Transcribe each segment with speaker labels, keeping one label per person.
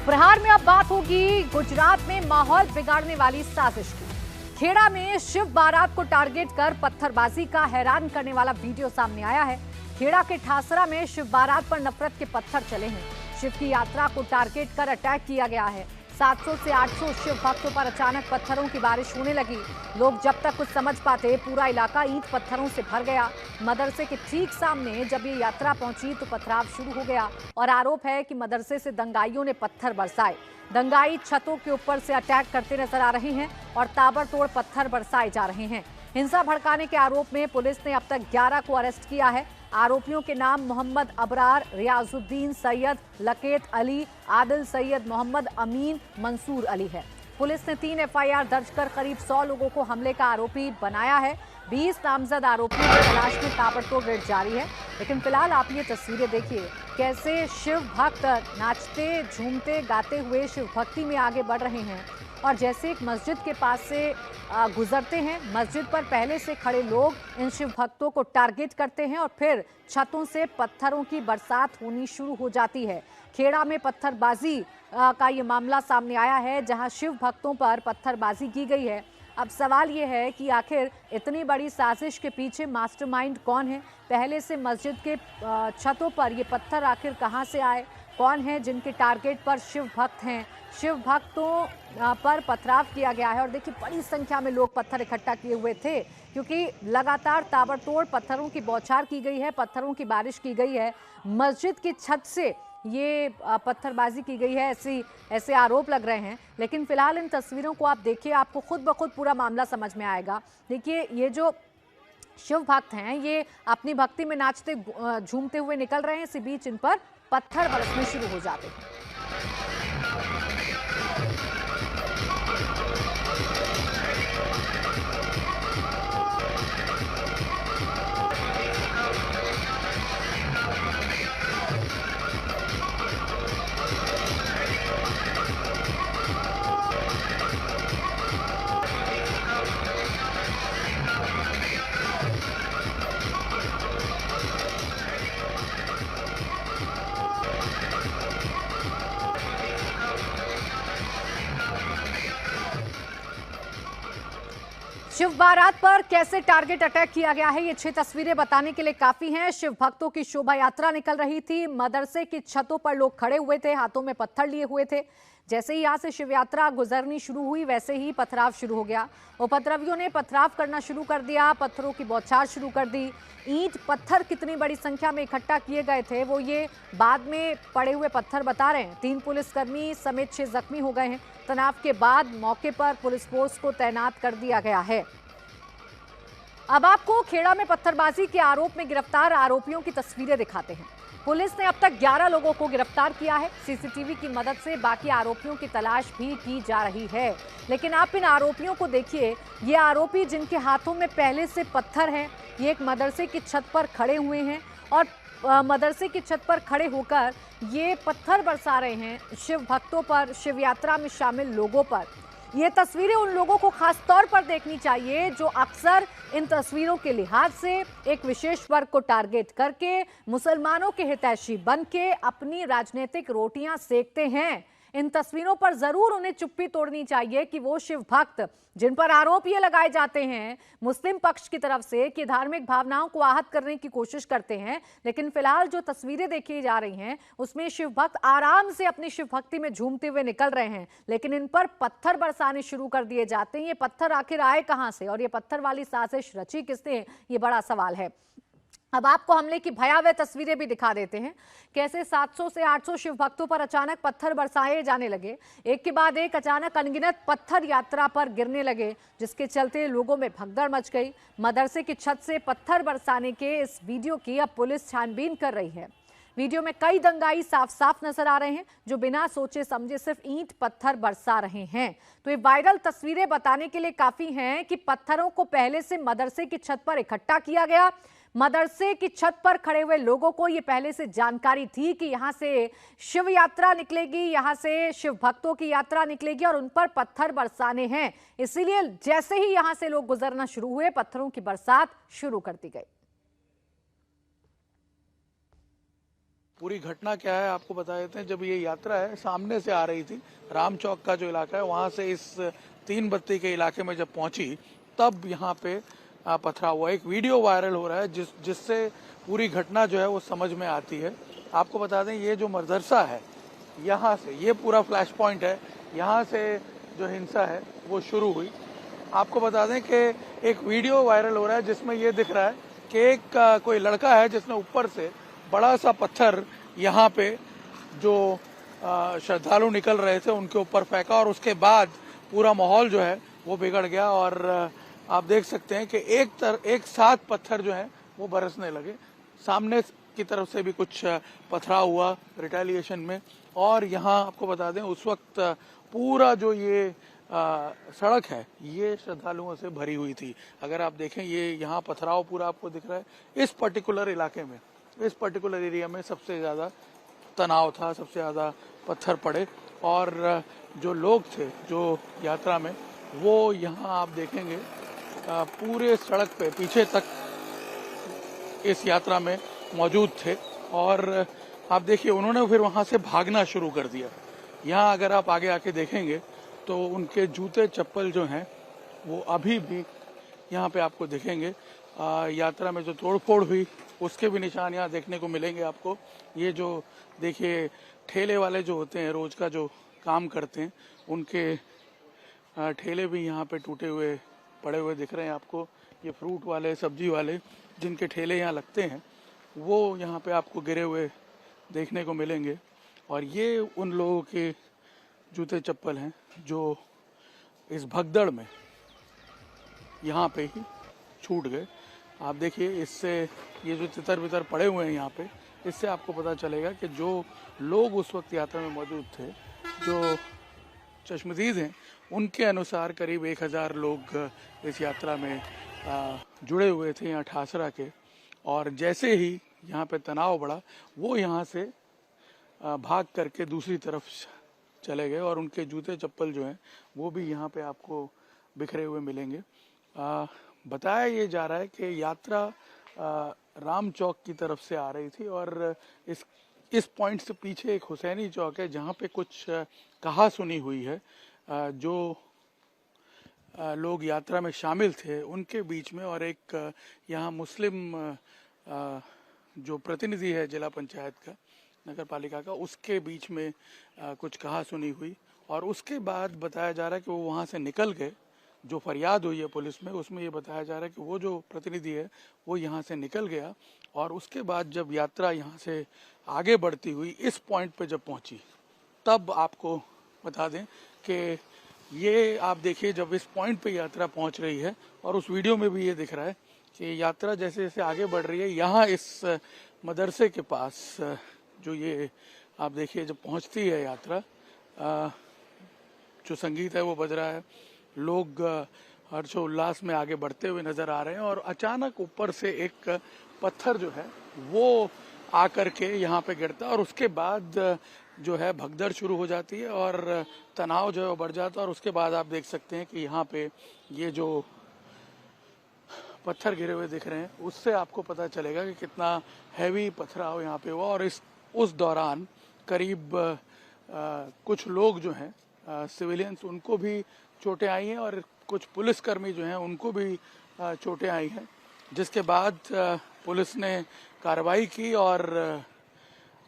Speaker 1: प्रहार में अब बात होगी गुजरात में माहौल बिगाड़ने वाली साजिश की। खेड़ा में शिव बारात को टारगेट कर पत्थरबाजी का हैरान करने वाला वीडियो सामने आया है। खेड़ा के ठासरा में शिव बारात पर नफरत के पत्थर चले हैं। शिव की यात्रा को टारगेट कर अटैक किया गया है। 700 से 800 शिव भक्तों पर अचानक पत्थरों की बारिश होने लगी। लोग जब तक कुछ समझ पाते पूरा इलाका ईंट पत्थरों से भर गया। मदरसे के ठीक सामने जब ये यात्रा पहुंची तो पथराव शुरू हो गया और आरोप है कि मदरसे से दंगाइयों ने पत्थर बरसाए। दंगाई छतों के ऊपर से अटैक करते नजर आ रहे हैं और ताबड़तोड़ पत्थर बरसाए जा रहे हैं। हिंसा भड़काने के आरोप में पुलिस ने अब तक 11 को अरेस्ट किया है। आरोपियों के नाम मोहम्मद अबरार, रियाजुद्दीन सैयद, लकेत अली, आदिल सैयद, मोहम्मद अमीन, मंसूर अली है। पुलिस ने 3 एफआईआर दर्ज कर करीब 100 लोगों को हमले का आरोपी बनाया है। 20 नामजद आरोपियों की तलाश में ताबड़तोड़ रेड जारी है। लेकिन फिलहाल आप ये तस्वीरें देखिए, कैसे शिव भक्त नाचते, झूमते, गाते हुए शिव भक्ति में आगे बढ़ रहे हैं। और जैसे एक मस्जिद के पास से गुजरते हैं, मस्जिद पर पहले से खड़े लोग इन शिव भक्तों को टारगेट करते हैं और फिर छतों से पत्थरों की बरसात होनी शुरू हो जाती है। खेड़ा में पत्थरबाजी का ये मामला सामने आया है, जहां शिव भक्तों पर पत्थरबाजी की गई है। अब सवाल ये है कि आखिर इतनी बड़ी साजिश के पीछे मास्टरमाइंड कौन है? पहले से मस्जिद के छतों पर ये पत्थर आखिर कहां से आए? कौन है जिनके टारगेट पर शिव भक्त हैं? शिव भक्तों पर पथराव किया गया है और देखिए बड़ी संख्या में लोग पत्थर इकट्ठा किए हुए थे, क्योंकि लगातार ताबड़तोड़ पत्थरों की बौछार की गई है, पत्थरों की बारिश की गई है। मस्जिद की छत से ये पत्थरबाजी की गई है, ऐसे आरोप लग रहे हैं। लेकिन फिलहाल इन तस्वीरों को आप देखिए, आपको खुद ब खुद पूरा मामला समझ में आएगा। देखिए ये जो शिव भक्त हैं, ये अपनी भक्ति में नाचते झूमते हुए निकल रहे हैं, इसी बीच इन पर पत्थर बरसने शुरू हो जाते हैं। शिव बारात पर कैसे टारगेट अटैक किया गया है, ये 6 तस्वीरें बताने के लिए काफी हैं। शिव भक्तों की शोभा यात्रा निकल रही थी। मदरसे की छतों पर लोग खड़े हुए थे, हाथों में पत्थर लिए हुए थे। जैसे ही यहाँ से शिव यात्रा गुजरनी शुरू हुई, वैसे ही पथराव शुरू हो गया। उपद्रवियों ने पथराव करना शुरू कर दिया, पत्थरों की बौछार शुरू कर दी। ईंट पत्थर कितनी बड़ी संख्या में इकट्ठा किए गए थे, वो ये बाद में पड़े हुए पत्थर बता रहे हैं। 3 पुलिसकर्मी समेत 6 जख्मी हो गए हैं। तनाव के बाद मौके पर पुलिस फोर्स को तैनात कर दिया गया है। अब आपको खेड़ा में पत्थरबाजी के आरोप में गिरफ्तार आरोपियों की तस्वीरें दिखाते हैं। पुलिस ने अब तक 11 लोगों को गिरफ्तार किया है। सीसीटीवी की मदद से बाकी आरोपियों की तलाश भी की जा रही है। लेकिन आप इन आरोपियों को देखिए, ये आरोपी जिनके हाथों में पहले से पत्थर हैं, ये एक मदरसे की छत पर खड़े हुए हैं और मदरसे की छत पर खड़े होकर ये पत्थर बरसा रहे हैं शिव भक्तों पर, शिव यात्रा में शामिल लोगों पर। ये तस्वीरें उन लोगों को खास तौर पर देखनी चाहिए जो अक्सर इन तस्वीरों के लिहाज से एक विशेष वर्ग को टारगेट करके मुसलमानों के हितैषी बन के अपनी राजनीतिक रोटियां सेकते हैं। इन तस्वीरों पर जरूर उन्हें चुप्पी तोड़नी चाहिए कि वो शिव भक्त जिन पर आरोप ये लगाए जाते हैं मुस्लिम पक्ष की तरफ से कि धार्मिक भावनाओं को आहत करने की कोशिश करते हैं, लेकिन फिलहाल जो तस्वीरें देखी जा रही हैं उसमें शिव भक्त आराम से अपनी शिव भक्ति में झूमते हुए निकल रहे हैं, लेकिन इन पर पत्थर बरसाने शुरू कर दिए जाते हैं। ये पत्थर आखिर आए कहां से और ये पत्थर वाली साजिश रची किसने, ये बड़ा सवाल है। अब आपको हमले की भयावह तस्वीरें भी दिखा देते हैं, कैसे 700 से 800 शिव भक्तों पर अचानक पत्थर बरसाए जाने लगे। एक के बाद एक अचानक अनगिनत पत्थर यात्रा पर गिरने लगे, जिसके चलते लोगों में भगदड़ मच गई। मदरसे की छत से पत्थर बरसाने के इस वीडियो की अब पुलिस छानबीन कर रही है। वीडियो में कई दंगाई साफ साफ नजर आ रहे हैं जो बिना सोचे समझे सिर्फ ईंट पत्थर बरसा रहे हैं। तो ये वायरल तस्वीरें बताने के लिए काफी हैं कि पत्थरों को पहले से मदरसे की छत पर इकट्ठा किया गया। मदरसे की छत पर खड़े हुए लोगों को ये पहले से जानकारी थी कि यहां से शिव यात्रा निकलेगी, यहां से शिव भक्तों की यात्रा निकलेगी और उन पर पत्थर बरसाने हैं। इसीलिए जैसे ही यहां से लोग गुजरना शुरू हुए, पत्थरों की बरसात शुरू कर दी गई।
Speaker 2: पूरी घटना क्या है आपको बता देते हैं। जब ये यात्रा है सामने से आ रही थी, राम चौक का जो इलाका है वहां से इस 3 बत्ती के इलाके में जब पहुंची तब यहाँ पे पथराव हुआ। एक वीडियो वायरल हो रहा है जिससे पूरी घटना जो है वो समझ में आती है। आपको बता दें ये जो मदरसा है यहाँ से ये पूरा फ्लैश पॉइंट है, यहाँ से जो हिंसा है वो शुरू हुई। आपको बता दें कि एक वीडियो वायरल हो रहा है जिसमें ये दिख रहा है कि एक कोई लड़का है जिसने ऊपर से बड़ा सा पत्थर यहाँ पे जो श्रद्धालु निकल रहे थे उनके ऊपर फेंका और उसके बाद पूरा माहौल जो है वो बिगड़ गया। और आप देख सकते हैं कि एक साथ पत्थर जो है वो बरसने लगे। सामने की तरफ से भी कुछ पथराव हुआ रिटेलिएशन में। और यहाँ आपको बता दें उस वक्त पूरा जो ये सड़क है ये श्रद्धालुओं से भरी हुई थी। अगर आप देखें ये यहाँ पथराव पूरा आपको दिख रहा है। इस पर्टिकुलर इलाके में, इस पर्टिकुलर एरिया में सबसे ज़्यादा तनाव था, सबसे ज़्यादा पत्थर पड़े। और जो लोग थे जो यात्रा में वो यहाँ आप देखेंगे पूरे सड़क पे पीछे तक इस यात्रा में मौजूद थे। और आप देखिए उन्होंने फिर वहाँ से भागना शुरू कर दिया। यहाँ अगर आप आगे आके देखेंगे तो उनके जूते चप्पल जो हैं वो अभी भी यहाँ पे आपको दिखेंगे। यात्रा में जो तोड़फोड़ हुई उसके भी निशान यहाँ देखने को मिलेंगे आपको। ये जो देखिए ठेले वाले जो होते हैं रोज का जो काम करते हैं उनके ठेले भी यहाँ पे टूटे हुए पड़े हुए दिख रहे हैं आपको। ये फ्रूट वाले, सब्जी वाले जिनके ठेले यहाँ लगते हैं वो यहाँ पे आपको गिरे हुए देखने को मिलेंगे। और ये उन लोगों के जूते चप्पल हैं जो इस भगदड़ में यहाँ पे ही छूट गए। आप देखिए इससे ये जो तितर बितर पड़े हुए हैं यहाँ पे, इससे आपको पता चलेगा कि जो लोग उस वक्त यात्रा में मौजूद थे, जो चश्मदीद हैं, उनके अनुसार करीब 1000 लोग इस यात्रा में जुड़े हुए थे यहाँ ठासरा के। और जैसे ही यहाँ पे तनाव बढ़ा वो यहाँ से भाग करके दूसरी तरफ चले गए और उनके जूते चप्पल जो हैं वो भी यहाँ पे आपको बिखरे हुए मिलेंगे। बताया ये जा रहा है कि यात्रा राम चौक की तरफ से आ रही थी और इस पॉइंट से पीछे एक हुसैनी चौक है जहाँ पे कुछ कहा सुनी हुई है। जो लोग यात्रा में शामिल थे उनके बीच में और एक यहाँ मुस्लिम जो प्रतिनिधि है जिला पंचायत का, नगर पालिका का, उसके बीच में कुछ कहा सुनी हुई। और उसके बाद बताया जा रहा है कि वो वहाँ से निकल गए। जो फरियाद हुई है पुलिस में उसमें ये बताया जा रहा है कि वो जो प्रतिनिधि है वो यहाँ से निकल गया। और उसके बाद जब यात्रा यहाँ से आगे बढ़ती हुई इस पॉइंट पे जब पहुँची तब आपको बता दें कि ये आप देखिए जब इस पॉइंट पे यात्रा पहुँच रही है और उस वीडियो में भी ये दिख रहा है कि यात्रा जैसे जैसे आगे बढ़ रही है यहाँ इस मदरसे के पास जो ये आप देखिए जब पहुँचती है यात्रा, जो संगीत है वो बज रहा है, लोग हर्षोल्लास में आगे बढ़ते हुए नजर आ रहे हैं। और अचानक ऊपर से एक पत्थर जो है वो आकर के यहाँ पे गिरता है और उसके बाद जो है भगदड़ शुरू हो जाती है और तनाव जो है वो बढ़ जाता है। और उसके बाद आप देख सकते हैं कि यहाँ पे ये जो पत्थर गिरे हुए दिख रहे हैं उससे आपको पता चलेगा कि कितना हैवी पथराव यहाँ पे हुआ। और उस दौरान करीब कुछ लोग जो हैं सिविलियंस, उनको भी चोटें आई हैं और कुछ पुलिसकर्मी जो हैं उनको भी चोटें आई हैं। जिसके बाद पुलिस ने कार्रवाई की और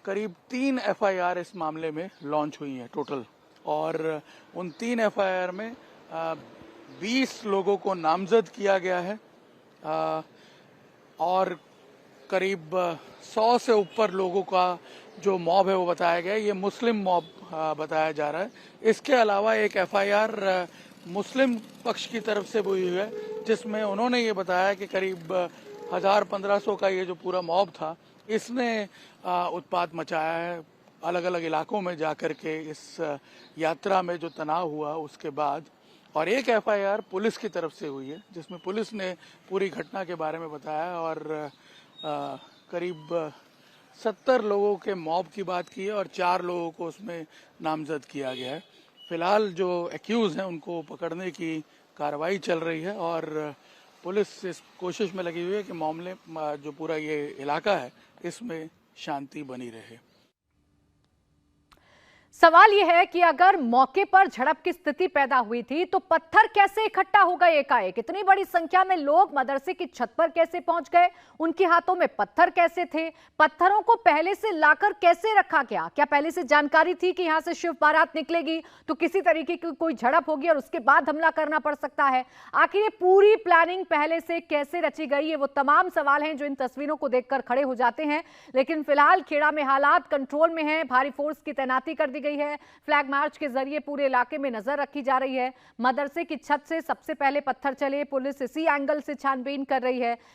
Speaker 2: करीब 3 FIR इस मामले में लॉन्च हुई हैं टोटल। और उन 3 FIR में 20 लोगों को नामजद किया गया है और करीब 100 से ऊपर लोगों का जो मॉब है वो बताया गया है। ये मुस्लिम मॉब बताया जा रहा है। इसके अलावा एक FIR मुस्लिम पक्ष की तरफ से हुई है जिसमें उन्होंने ये बताया कि करीब 1000-1500 का ये जो पूरा मॉब था इसने उत्पात मचाया है अलग अलग इलाकों में जाकर के इस यात्रा में जो तनाव हुआ उसके बाद। और एक FIR पुलिस की तरफ से हुई है जिसमें पुलिस ने पूरी घटना के बारे में बताया और करीब 70 लोगों के मॉब की बात की है और 4 लोगों को उसमें नामजद किया गया है। फिलहाल जो एक्यूज हैं उनको पकड़ने की कार्रवाई चल रही है और पुलिस इस कोशिश में लगी हुई है कि मामले जो पूरा ये इलाका है इसमें शांति बनी रहे।
Speaker 1: सवाल यह है कि अगर मौके पर झड़प की स्थिति पैदा हुई थी तो पत्थर कैसे इकट्ठा हो गए एकाएक? इतनी बड़ी संख्या में लोग मदरसे की छत पर कैसे पहुंच गए? उनके हाथों में पत्थर कैसे थे? पत्थरों को पहले से लाकर कैसे रखा गया? क्या पहले से जानकारी थी कि यहां से शिव बारात निकलेगी तो किसी तरीके की कोई झड़प होगी और उसके बाद हमला करना पड़ सकता है? आखिर ये पूरी प्लानिंग पहले से कैसे रची गई? ये वो तमाम सवाल हैं जो इन तस्वीरों को देखकर खड़े हो जाते हैं। लेकिन फिलहाल खेड़ा में हालात कंट्रोल में है, भारी फोर्स की तैनाती कर दी गई है। फ्लैग मार्च के जरिए पूरे इलाके में नजर रखी जा रही है। मदरसे की छत से सबसे पहले पत्थर चले, पुलिस इसी एंगल से छानबीन कर रही है।